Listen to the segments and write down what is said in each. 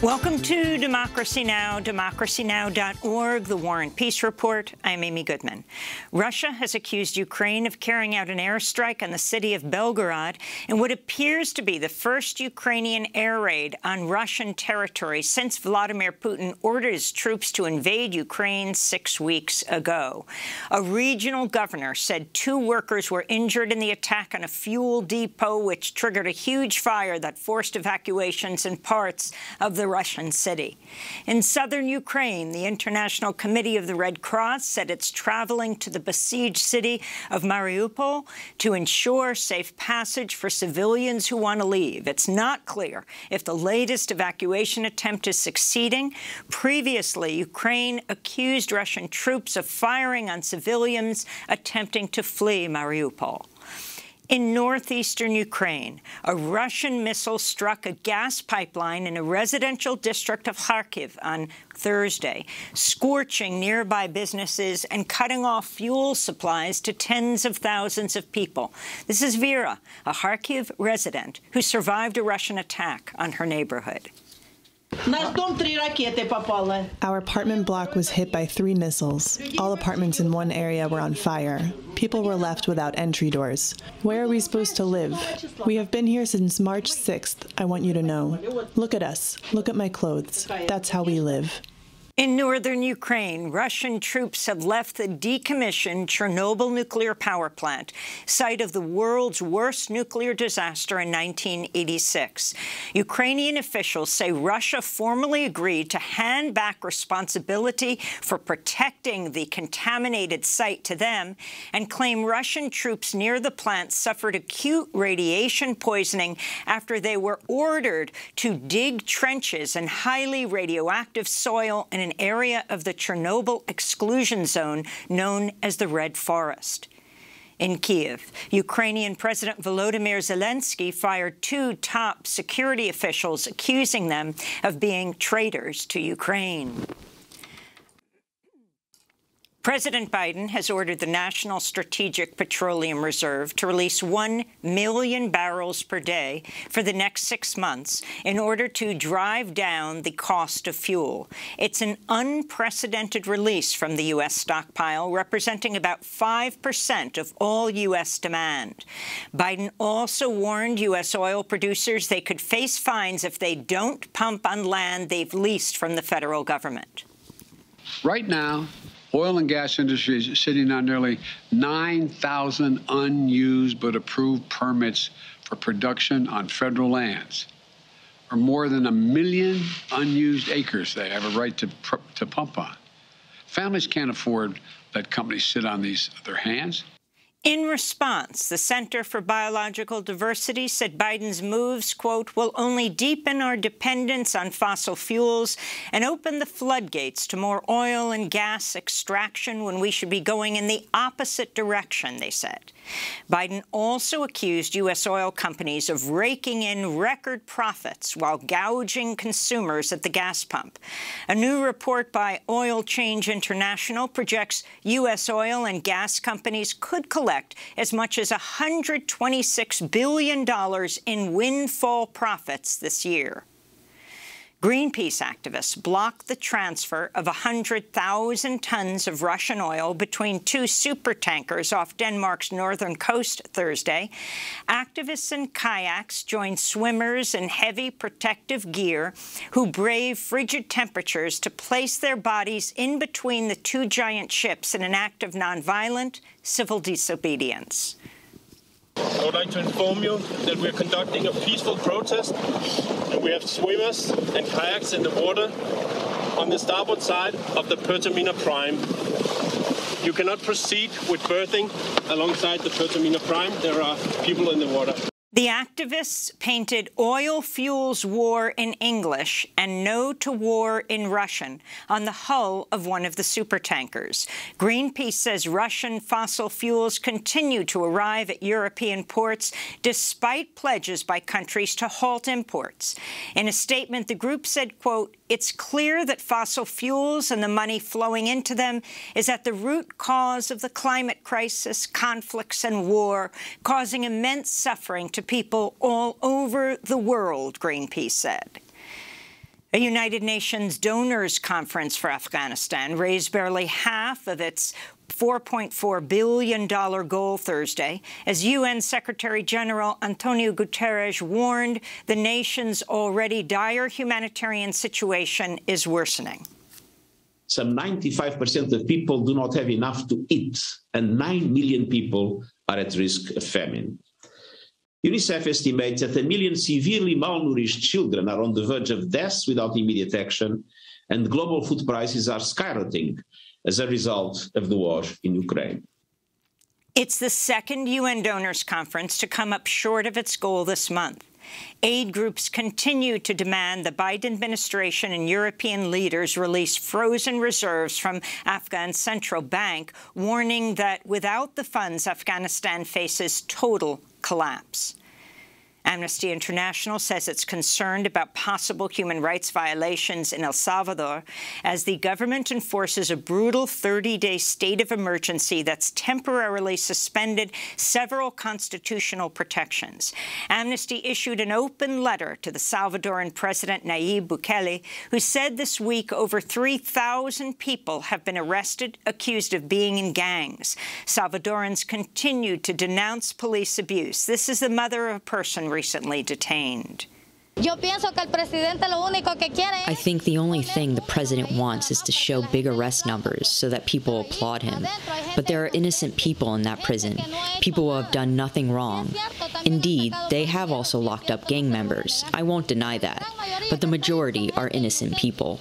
Welcome to Democracy Now!, democracynow.org, the War and Peace Report. I'm Amy Goodman. Russia has accused Ukraine of carrying out an airstrike on the city of Belgorod in what appears to be the first Ukrainian air raid on Russian territory since Vladimir Putin ordered his troops to invade Ukraine 6 weeks ago. A regional governor said 2 workers were injured in the attack on a fuel depot, which triggered a huge fire that forced evacuations in parts of the Russian city. In southern Ukraine, the International Committee of the Red Cross said it's traveling to the besieged city of Mariupol to ensure safe passage for civilians who want to leave. It's not clear if the latest evacuation attempt is succeeding. Previously, Ukraine accused Russian troops of firing on civilians attempting to flee Mariupol. In northeastern Ukraine, a Russian missile struck a gas pipeline in a residential district of Kharkiv on Thursday, scorching nearby businesses and cutting off fuel supplies to tens of thousands of people. This is Vera, a Kharkiv resident who survived a Russian attack on her neighborhood. Our apartment block was hit by 3 missiles. All apartments in one area were on fire. People were left without entry doors. Where are we supposed to live? We have been here since March 6th, I want you to know. Look at us. Look at my clothes. That's how we live. In northern Ukraine, Russian troops have left the decommissioned Chernobyl nuclear power plant, site of the world's worst nuclear disaster in 1986. Ukrainian officials say Russia formally agreed to hand back responsibility for protecting the contaminated site to them and claim Russian troops near the plant suffered acute radiation poisoning after they were ordered to dig trenches in highly radioactive soil in an area of the Chernobyl exclusion zone known as the Red Forest. In Kyiv, Ukrainian President Volodymyr Zelensky fired 2 top security officials, accusing them of being traitors to Ukraine. President Biden has ordered the National Strategic Petroleum Reserve to release 1 million barrels per day for the next 6 months in order to drive down the cost of fuel. It's an unprecedented release from the U.S. stockpile, representing about 5% of all U.S. demand. Biden also warned U.S. oil producers they could face fines if they don't pump on land they've leased from the federal government. Right now, oil and gas industry is sitting on nearly 9,000 unused but approved permits for production on federal lands, or more than 1 million unused acres they have a right to pump on. Families can't afford that companies sit on their hands. In response, the Center for Biological Diversity said Biden's moves, quote, will only deepen our dependence on fossil fuels and open the floodgates to more oil and gas extraction when we should be going in the opposite direction, they said. Biden also accused U.S. oil companies of raking in record profits while gouging consumers at the gas pump. A new report by Oil Change International projects U.S. oil and gas companies could collect as much as $126 billion in windfall profits this year. Greenpeace activists blocked the transfer of 100,000 tons of Russian oil between 2 supertankers off Denmark's northern coast Thursday. Activists in kayaks joined swimmers in heavy protective gear who brave frigid temperatures to place their bodies in between the 2 giant ships in an act of nonviolent civil disobedience. I would like to inform you that we are conducting a peaceful protest, and we have swimmers and kayaks in the water on the starboard side of the Pertamina Prime. You cannot proceed with berthing alongside the Pertamina Prime. There are people in the water. The activists painted "Oil Fuels War" in English and "No to War" in Russian on the hull of one of the supertankers. Greenpeace says Russian fossil fuels continue to arrive at European ports despite pledges by countries to halt imports. In a statement, the group said, quote, "It's clear that fossil fuels and the money flowing into them is at the root cause of the climate crisis, conflicts, and war, causing immense suffering to people all over the world," Greenpeace said. A United Nations donors conference for Afghanistan raised barely half of its $4.4 billion goal Thursday, as UN Secretary General Antonio Guterres warned the nation's already dire humanitarian situation is worsening. Some 95% of people do not have enough to eat, and 9 million people are at risk of famine. UNICEF estimates that 1 million severely malnourished children are on the verge of death without immediate action, and global food prices are skyrocketing as a result of the war in Ukraine. It's the second UN donors conference to come up short of its goal this month. Aid groups continue to demand the Biden administration and European leaders release frozen reserves from Afghan's central bank, warning that without the funds, Afghanistan faces total collapse. Amnesty International says it's concerned about possible human rights violations in El Salvador as the government enforces a brutal 30-day state of emergency that's temporarily suspended several constitutional protections. Amnesty issued an open letter to the Salvadoran President Nayib Bukele, who said this week over 3,000 people have been arrested, accused of being in gangs. Salvadorans continue to denounce police abuse. This is the mother of a person recently detained. I think the only thing the president wants is to show big arrest numbers so that people applaud him. But there are innocent people in that prison, people who have done nothing wrong. Indeed, they have also locked up gang members. I won't deny that. But the majority are innocent people.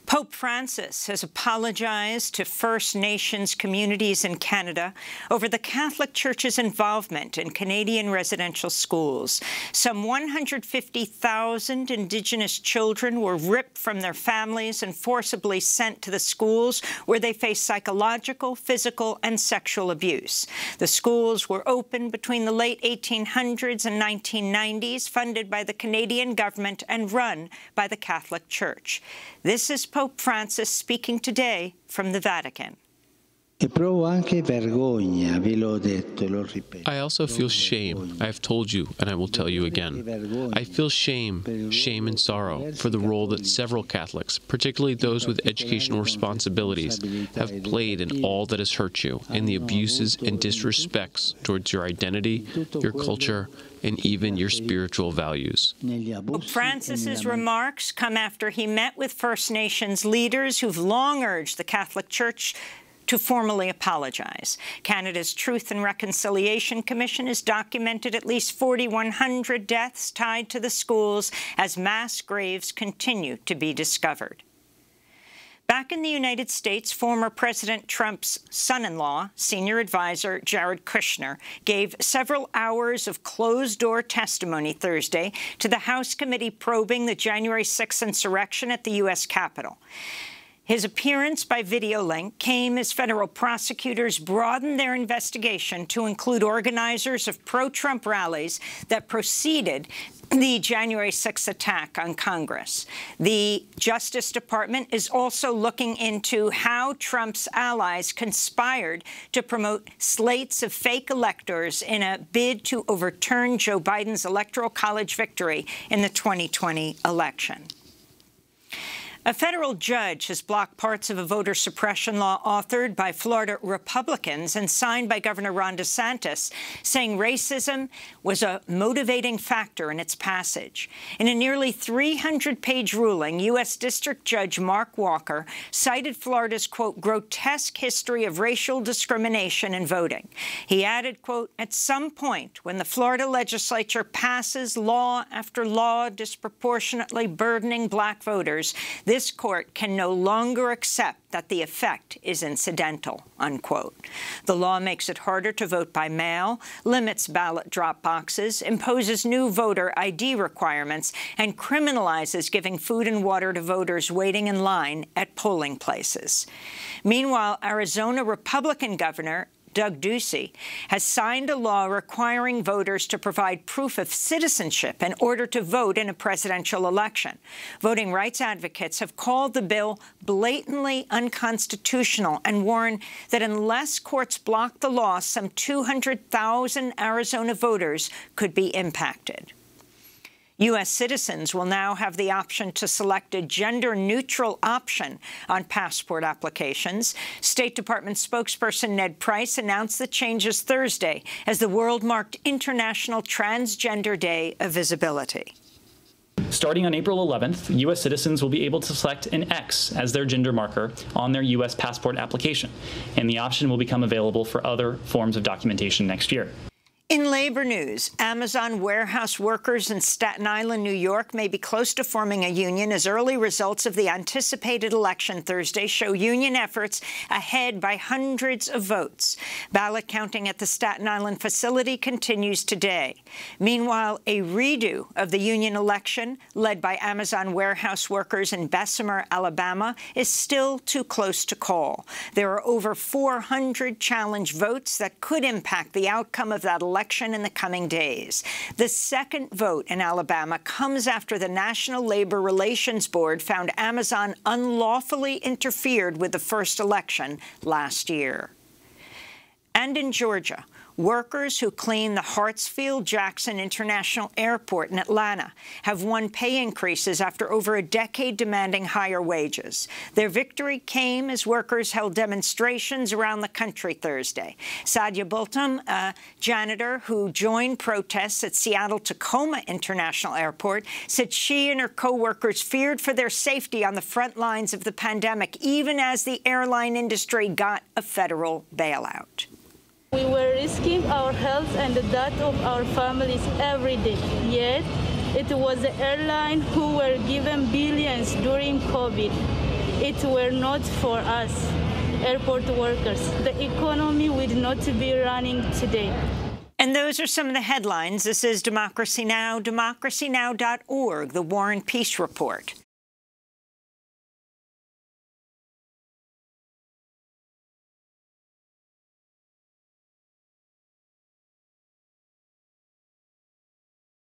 Pope Francis has apologized to First Nations communities in Canada over the Catholic Church's involvement in Canadian residential schools. Some 150,000 Indigenous children were ripped from their families and forcibly sent to the schools where they face psychological, physical, and sexual abuse. The schools were opened between the late 1800s and 1990s, funded by the Canadian government and run by the Catholic Church. This is Pope Francis speaking today from the Vatican. I also feel shame. I have told you, and I will tell you again. I feel shame and sorrow for the role that several Catholics, particularly those with educational responsibilities, have played in all that has hurt you, in the abuses and disrespects towards your identity, your culture, and even your spiritual values. Pope Francis's remarks come after he met with First Nations leaders who've long urged the Catholic Church to formally apologize. Canada's Truth and Reconciliation Commission has documented at least 4,100 deaths tied to the schools as mass graves continue to be discovered. Back in the United States, former President Trump's son-in-law, senior advisor Jared Kushner, gave several hours of closed-door testimony Thursday to the House committee probing the January 6th insurrection at the U.S. Capitol. His appearance by video link came as federal prosecutors broadened their investigation to include organizers of pro-Trump rallies that preceded the January 6th attack on Congress. The Justice Department is also looking into how Trump's allies conspired to promote slates of fake electors in a bid to overturn Joe Biden's Electoral College victory in the 2020 election. A federal judge has blocked parts of a voter suppression law authored by Florida Republicans and signed by Governor Ron DeSantis, saying racism was a motivating factor in its passage. In a nearly 300-page ruling, U.S. District Judge Mark Walker cited Florida's, quote, grotesque history of racial discrimination in voting. He added, quote, at some point when the Florida legislature passes law after law disproportionately burdening black voters, this court can no longer accept that the effect is incidental, unquote. The law makes it harder to vote by mail, limits ballot drop boxes, imposes new voter ID requirements, and criminalizes giving food and water to voters waiting in line at polling places. Meanwhile, Arizona Republican Governor Doug Ducey has signed a law requiring voters to provide proof of citizenship in order to vote in a presidential election. Voting rights advocates have called the bill blatantly unconstitutional and warn that unless courts block the law, some 200,000 Arizona voters could be impacted. U.S. citizens will now have the option to select a gender-neutral option on passport applications. State Department spokesperson Ned Price announced the changes Thursday as the world marked International Transgender Day of Visibility. Starting on April 11th, U.S. citizens will be able to select an X as their gender marker on their U.S. passport application, and the option will become available for other forms of documentation next year. In labor news, Amazon warehouse workers in Staten Island, New York, may be close to forming a union as early results of the anticipated election Thursday show union efforts ahead by hundreds of votes. Ballot counting at the Staten Island facility continues today. Meanwhile, a redo of the union election, led by Amazon warehouse workers in Bessemer, Alabama, is still too close to call. There are over 400 challenge votes that could impact the outcome of that election in the coming days. The second vote in Alabama comes after the National Labor Relations Board found Amazon unlawfully interfered with the first election last year. And in Georgia, workers who clean the Hartsfield-Jackson International Airport in Atlanta have won pay increases after over a decade demanding higher wages. Their victory came as workers held demonstrations around the country Thursday. Sadia Bultum, a janitor who joined protests at Seattle-Tacoma International Airport, said she and her co-workers feared for their safety on the front lines of the pandemic, even as the airline industry got a federal bailout. We were risking our health and that of our families every day, yet it was the airline who were given billions during COVID. It were not for us, airport workers. The economy would not be running today. And those are some of the headlines. This is Democracy Now!, democracynow.org, the War and Peace Report.